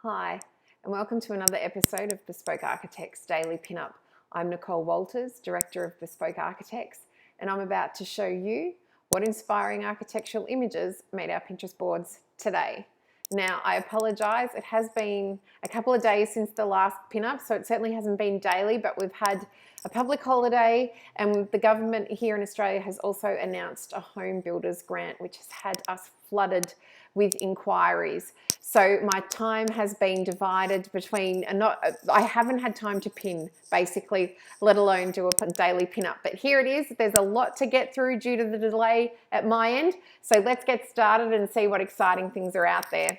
Hi, and welcome to another episode of Bespoke Architects Daily Pinup. I'm Nicole Walters, Director of Bespoke Architects, and I'm about to show you what inspiring architectural images made our Pinterest boards today. Now, I apologise, it has been a couple of days since the last pinup, so it certainly hasn't been daily, but we've had a public holiday, and the government here in Australia has also announced a home builders grant, which has had us flooded with inquiries. So my time has been divided between, I haven't had time to pin basically, let alone do a daily pinup. But here it is. There's a lot to get through due to the delay at my end. So let's get started and see what exciting things are out there.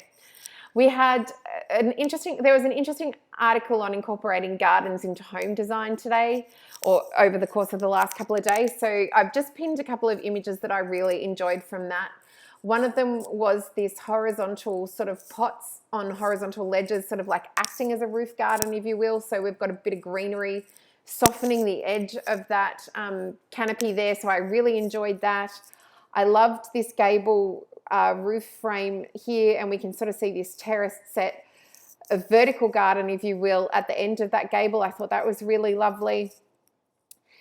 There was an interesting article on incorporating gardens into home design today, or over the course of the last couple of days. So I've just pinned a couple of images that I really enjoyed from that. One of them was this horizontal sort of pots on horizontal ledges, sort of like acting as a roof garden, if you will. So we've got a bit of greenery softening the edge of that canopy there. So I really enjoyed that. I loved this gable roof frame here, and we can sort of see this terraced set of vertical garden, if you will, at the end of that gable. I thought that was really lovely.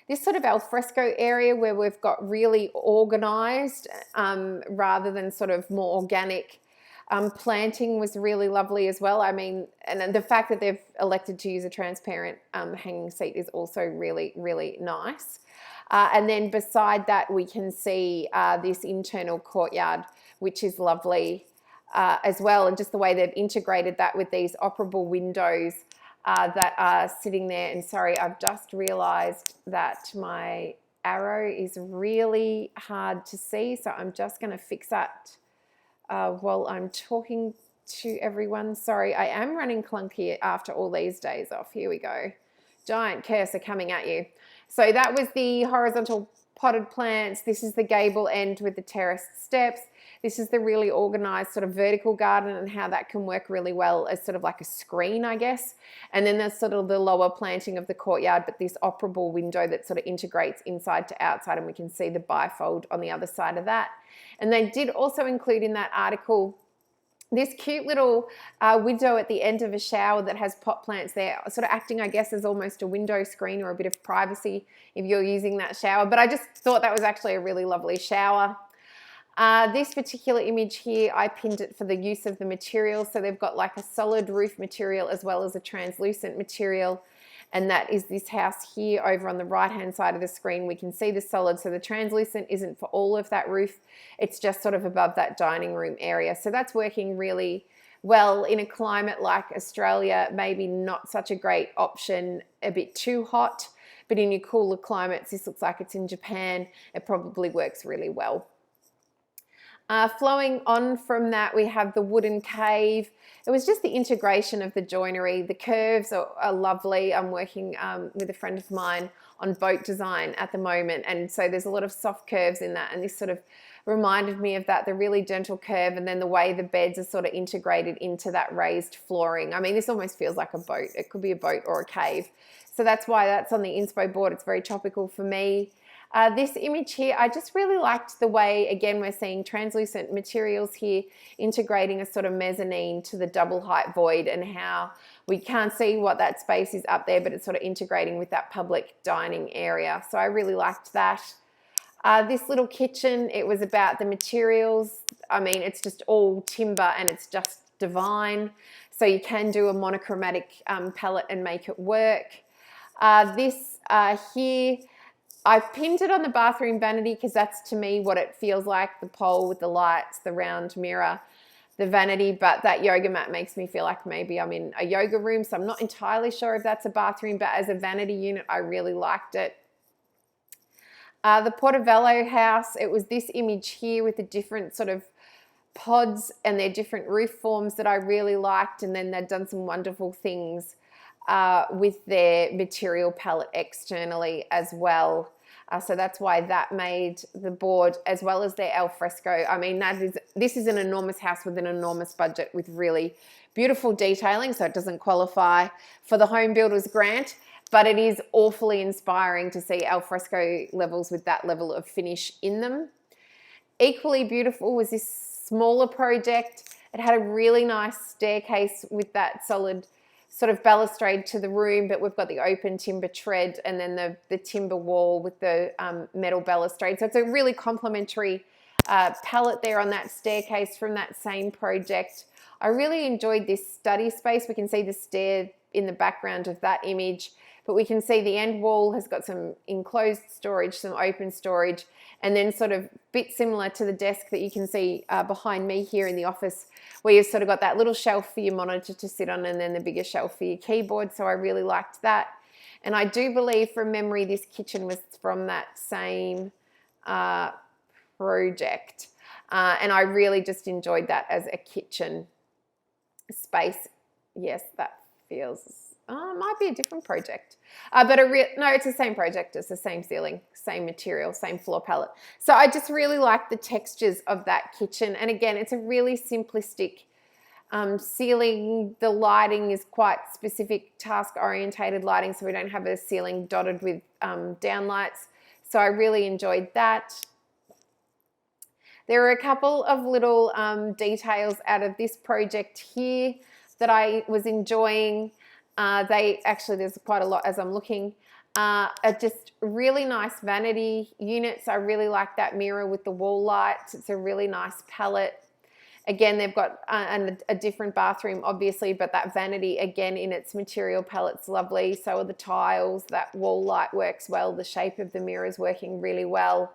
This sort of alfresco area where we've got really organised rather than sort of more organic planting was really lovely as well. I mean, and the fact that they've elected to use a transparent hanging seat is also really, really nice. And then beside that, we can see this internal courtyard, which is lovely as well. And just the way they've integrated that with these operable windows that are sitting there. And sorry, I've just realized that my arrow is really hard to see, so I'm just going to fix that while I'm talking to everyone. Sorry, I am running clunky after all these days off. Here we go. Giant cursor coming at you. So that was the horizontal potted plants. This is the gable end with the terraced steps. This is the really organized sort of vertical garden and how that can work really well as sort of like a screen, I guess. And then there's sort of the lower planting of the courtyard, but this operable window that sort of integrates inside to outside, and we can see the bifold on the other side of that. And they did also include in that article this cute little window at the end of a shower that has pot plants there, sort of acting, I guess, as almost a window screen or a bit of privacy if you're using that shower. But I just thought that was actually a really lovely shower. This particular image here, I pinned it for the use of the material. So they've got like a solid roof material as well as a translucent material. And that is this house here over on the right-hand side of the screen. We can see the solid. So the translucent isn't for all of that roof. It's just sort of above that dining room area. So that's working really well in a climate like Australia. Maybe not such a great option, a bit too hot. But in your cooler climates, this looks like it's in Japan. It probably works really well. Flowing on from that, we have the wooden cave. It was just the integration of the joinery. The curves are lovely. I'm working with a friend of mine on boat design at the moment, and so there's a lot of soft curves in that, and this sort of reminded me of that, the really gentle curve, and then the way the beds are sort of integrated into that raised flooring. I mean, this almost feels like a boat. It could be a boat or a cave. So that's why that's on the inspo board. It's very topical for me. This image here, I just really liked the way, again, we're seeing translucent materials here integrating a sort of mezzanine to the double height void, and how we can't see what that space is up there, but it's sort of integrating with that public dining area. So I really liked that. This little kitchen, it was about the materials. I mean, it's just all timber and it's just divine. So you can do a monochromatic palette and make it work. This here, I pinned it on the bathroom vanity because that's to me what it feels like, the pole with the lights, the round mirror, the vanity, but that yoga mat makes me feel like maybe I'm in a yoga room, so I'm not entirely sure if that's a bathroom, but as a vanity unit, I really liked it. The Portobello House, it was this image here with the different sort of pods and their different roof forms that I really liked, and then they'd done some wonderful things with their material palette externally as well. So that's why that made the board, as well as their alfresco. I mean, this is an enormous house with an enormous budget with really beautiful detailing, so it doesn't qualify for the Home Builders Grant, but it is awfully inspiring to see alfresco levels with that level of finish in them. Equally beautiful was this smaller project It had a really nice staircase with that solid sort of balustrade to the room, but we've got the open timber tread and then the timber wall with the metal balustrade. So it's a really complementary palette there on that staircase from that same project. I really enjoyed this study space. We can see the stair in the background of that image, but we can see the end wall has got some enclosed storage, some open storage, and then sort of a bit similar to the desk that you can see behind me here in the office, where you've sort of got that little shelf for your monitor to sit on and then the bigger shelf for your keyboard. So I really liked that. And I do believe from memory this kitchen was from that same project. And I really just enjoyed that as a kitchen space. Yes, that feels, it might be a different project. But no, it's the same project. It's the same ceiling, same material, same floor palette. So I just really like the textures of that kitchen. And again, it's a really simplistic ceiling. The lighting is quite specific, task-orientated lighting, so we don't have a ceiling dotted with downlights. So I really enjoyed that. There were a couple of little details out of this project here that I was enjoying. There's quite a lot as I'm looking. Are just really nice vanity units. I really like that mirror with the wall lights. It's a really nice palette. Again, they've got a different bathroom, obviously, but that vanity, again, in its material palette's lovely. So are the tiles. That wall light works well. The shape of the mirror is working really well.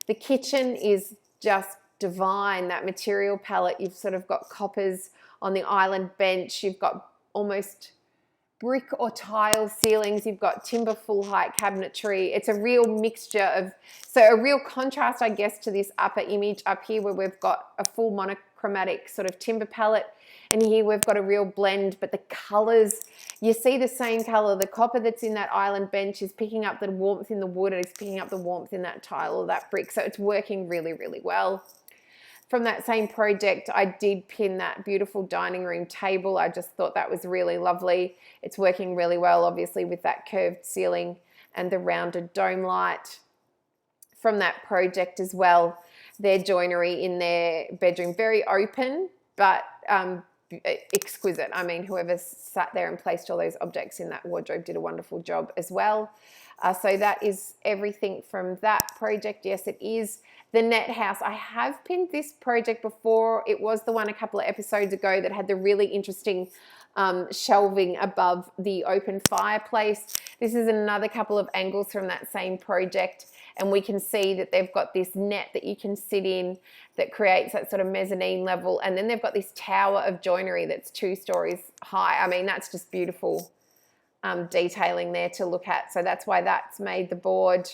The kitchen is just divine. That material palette, you've sort of got coppers on the island bench. You've got almost brick or tile ceilings. You've got timber full height cabinetry. It's a real mixture of, so a real contrast, I guess, to this upper image up here where we've got a full monochromatic sort of timber palette. And here we've got a real blend, but the colors, you see the same color. The copper that's in that island bench is picking up the warmth in the wood and it's picking up the warmth in that tile or that brick. So it's working really, really well. From that same project, I did pin that beautiful dining room table. I just thought that was really lovely. It's working really well, obviously, with that curved ceiling and the rounded dome light. From that project as well, their joinery in their bedroom, very open, but exquisite. I mean, whoever sat there and placed all those objects in that wardrobe did a wonderful job as well. So that is everything from that project. Yes, it is. The net house, I have pinned this project before. It was the one a couple of episodes ago that had the really interesting shelving above the open fireplace. This is another couple of angles from that same project, and we can see that they've got this net that you can sit in that creates that sort of mezzanine level, and then they've got this tower of joinery that's 2 stories high. I mean, that's just beautiful detailing there to look at. So that's why that's made the board.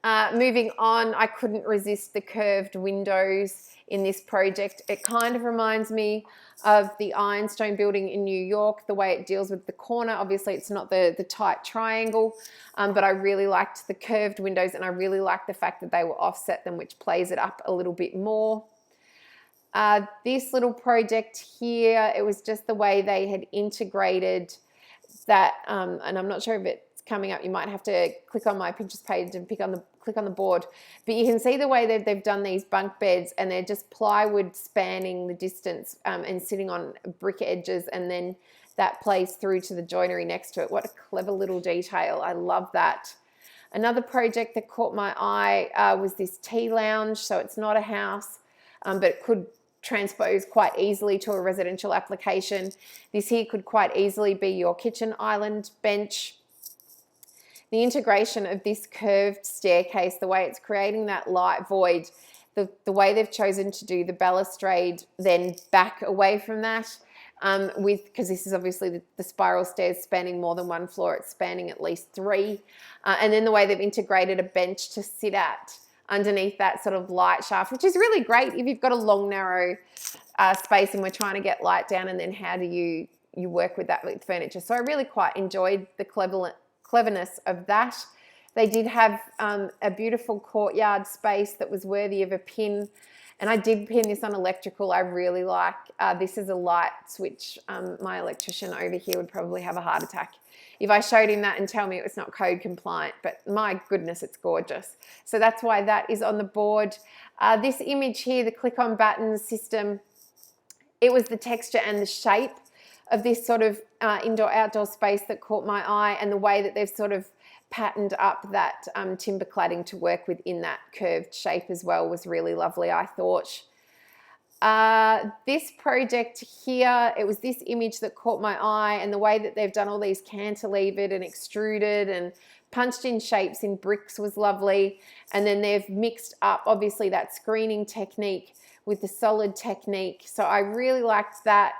Moving on, I couldn't resist the curved windows in this project. It kind of reminds me of the Ironstone building in New York, the way it deals with the corner. Obviously, it's not the tight triangle, but I really liked the curved windows, and I really liked the fact that they were offset them, which plays it up a little bit more. This little project here, it was just the way they had integrated that, and I'm not sure if it's coming up. You might have to click on my Pinterest page and click on the board, but you can see the way that they've done these bunk beds, and they're just plywood spanning the distance and sitting on brick edges, and then that plays through to the joinery next to it. What a clever little detail. I love that. Another project that caught my eye was this tea lounge. So it's not a house, but it could transpose quite easily to a residential application. This here could quite easily be your kitchen island bench. The integration of this curved staircase, the way it's creating that light void, the way they've chosen to do the balustrade then back away from that, because this is obviously the spiral stairs spanning more than 1 floor, it's spanning at least 3. And then the way they've integrated a bench to sit at underneath that sort of light shaft, which is really great if you've got a long, narrow space and we're trying to get light down, and then how do you work with that with furniture. So I really quite enjoyed the cleverness of that. They did have a beautiful courtyard space that was worthy of a pin. And I did pin this on electrical. I really like, this is a light switch. My electrician over here would probably have a heart attack if I showed him that and tell me it was not code compliant, but my goodness, it's gorgeous. So that's why that is on the board. This image here, the click-on battens system, it was the texture and the shape of this sort of indoor-outdoor space that caught my eye, and the way that they've sort of patterned up that timber cladding to work within that curved shape as well was really lovely, I thought. This project here, it was this image that caught my eye, and the way that they've done all these cantilevered and extruded and punched in shapes in bricks was lovely. And then they've mixed up, obviously, that screening technique with the solid technique. So I really liked that.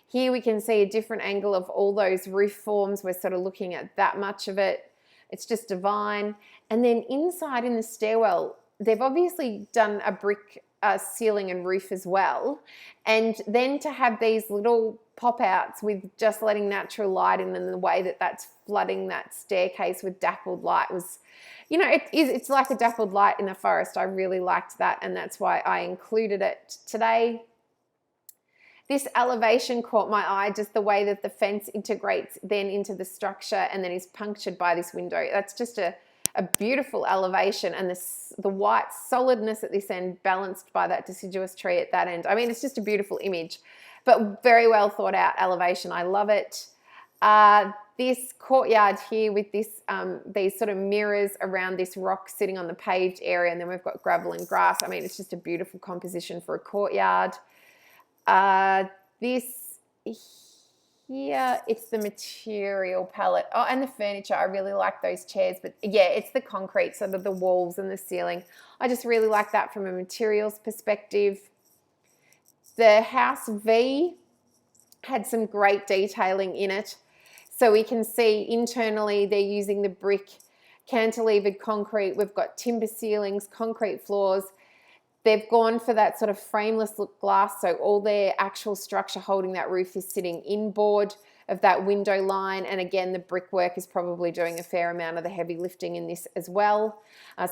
Here we can see a different angle of all those roof forms. We're sort of looking at that much of it. It's just divine. And then inside in the stairwell, they've obviously done a brick ceiling and roof as well. And then to have these little pop-outs with just letting natural light in, and the way that that's flooding that staircase with dappled light was, you know, it's like a dappled light in a forest. I really liked that, and that's why I included it today. This elevation caught my eye, just the way that the fence integrates then into the structure and then is punctured by this window. That's just a beautiful elevation, and the white solidness at this end balanced by that deciduous tree at that end. I mean, it's just a beautiful image, but very well thought out elevation. I love it. This courtyard here with this these sort of mirrors around this rock sitting on the paved area, and then we've got gravel and grass. I mean, it's just a beautiful composition for a courtyard. This here, it's the material palette. Oh, and the furniture. I really like those chairs, but yeah, it's the concrete, so the walls and the ceiling. I just really like that from a materials perspective. The House V had some great detailing in it. So we can see internally they're using the brick, cantilevered concrete. We've got timber ceilings, concrete floors. They've gone for that sort of frameless look glass, so all their actual structure holding that roof is sitting inboard of that window line. And again, the brickwork is probably doing a fair amount of the heavy lifting in this as well,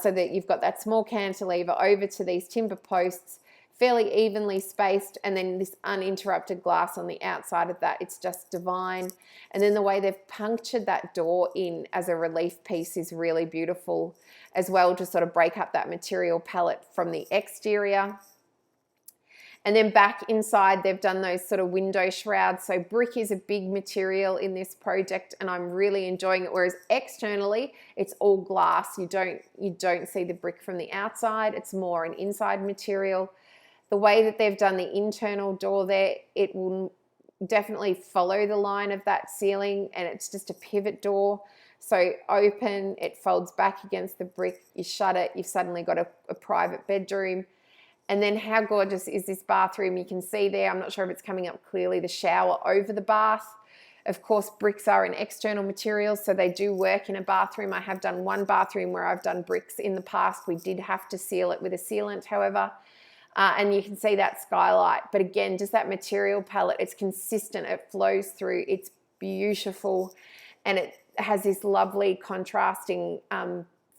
so that you've got that small cantilever over to these timber posts, fairly evenly spaced, and then this uninterrupted glass on the outside of that. It's just divine. And then the way they've punctured that door in as a relief piece is really beautiful as well, to sort of break up that material palette from the exterior. And then back inside, they've done those sort of window shrouds. So brick is a big material in this project, and I'm really enjoying it. Whereas externally, it's all glass. You don't see the brick from the outside. It's more an inside material. The way that they've done the internal door there, it will definitely follow the line of that ceiling, and it's just a pivot door. So open, it folds back against the brick, you shut it, you've suddenly got a private bedroom. And then how gorgeous is this bathroom? You can see there, I'm not sure if it's coming up clearly, the shower over the bath. Of course, bricks are an external material, so they do work in a bathroom. I have done one bathroom where I've done bricks in the past. We did have to seal it with a sealant, however. And you can see that skylight. But again, just that material palette, it's consistent, it flows through, it's beautiful, and it has this lovely contrasting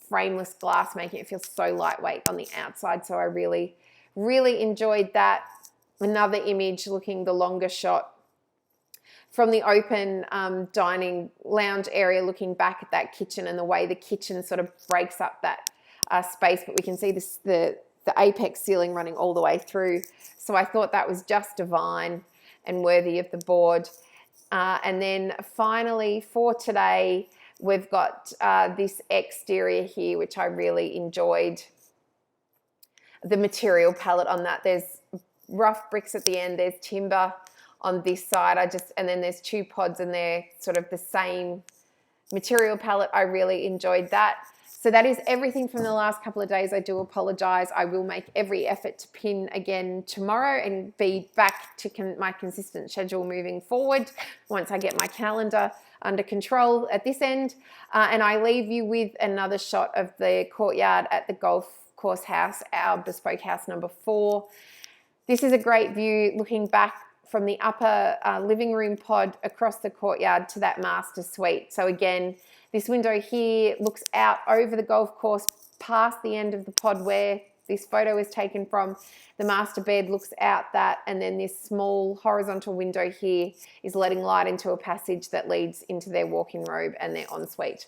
frameless glass, making it feel so lightweight on the outside. So I really, really enjoyed that. Another image looking the longer shot from the open dining lounge area, looking back at that kitchen and the way the kitchen sort of breaks up that space. But we can see this, the apex ceiling running all the way through. So I thought that was just divine and worthy of the board. And then finally for today, we've got this exterior here, which I really enjoyed. The material palette on that, there's rough bricks at the end, there's timber on this side. And then there's two pods and they're sort of the same material palette. I really enjoyed that. So that is everything from the last couple of days. I do apologize. I will make every effort to pin again tomorrow and be back to my consistent schedule moving forward once I get my calendar under control at this end. And I leave you with another shot of the courtyard at the golf course house, our Bespoke house number 4. This is a great view looking back from the upper living room pod across the courtyard to that master suite. So again, this window here looks out over the golf course past the end of the pod where This photo is taken from the master bed, looks out that, and then this small horizontal window here is letting light into a passage that leads into their walk-in robe and their ensuite.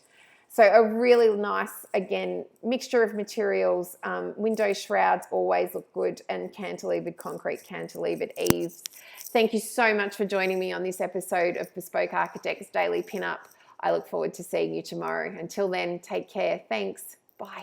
So a really nice, again, mixture of materials. Window shrouds always look good, and cantilevered concrete, cantilevered eaves. Thank you so much for joining me on this episode of Bespoke Architects Daily Pinup. I look forward to seeing you tomorrow. Until then, take care. Thanks. Bye.